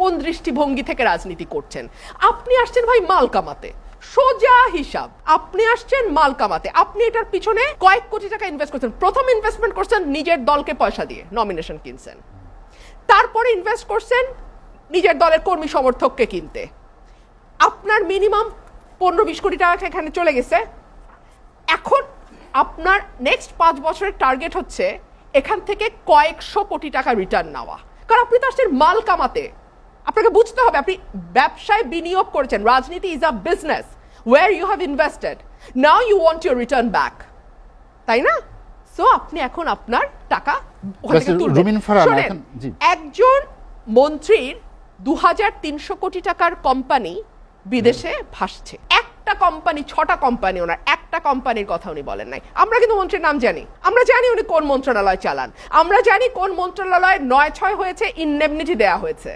কোন দৃষ্টিভঙ্গি থেকে রাজনীতি করছেন। আপনি আসছেন ভাই মাল কামাতে, সোজা হিসাব, আপনি আসছেন মাল কামাতে। আপনি এটার পিছনে কয়েক কোটি টাকা ইনভেস্ট করছেন। প্রথম ইনভেস্টমেন্ট করছেন নিজের দলকে পয়সা দিয়ে, নমিনেশন কিনছেন। তারপরে ইনভেস্ট করছেন নিজের দলের কর্মী সমর্থককে কিনতে। আপনার মিনিমাম 15-20 কোটি টাকা এখানে চলে গেছে। এখন আপনার নেক্সট 5 বছরের টার্গেট হচ্ছে এখান থেকে কয়েকশো কোটি টাকা রিটার্ন নেওয়া, কারণ আপনি তো আসছেন মাল কামাতে। আপনাকে বুঝতে হবে আপনি ব্যবসায় বিনিয়োগ করেছেন। রাজনীতি is a business where you have invested, now you want your return back, তাই না? সো আপনি এখন আপনার টাকা ওখান থেকে তুলবেন। শোনেন, একজন মন্ত্রীর 2300 কোটি টাকার কোম্পানি বিদেশে ভাসছে। একটা কোম্পানি, 6টা কোম্পানি, ওনার একটা কোম্পানির কথা উনি বলেন নাই। আমরা কিন্তু মন্ত্রীর নাম জানি, আমরা জানি উনি কোন মন্ত্রণালয় চালান, আমরা জানি কোন মন্ত্রণালয় 9/6 হয়েছে, ইনডেমনিটি দেয়া হয়েছে।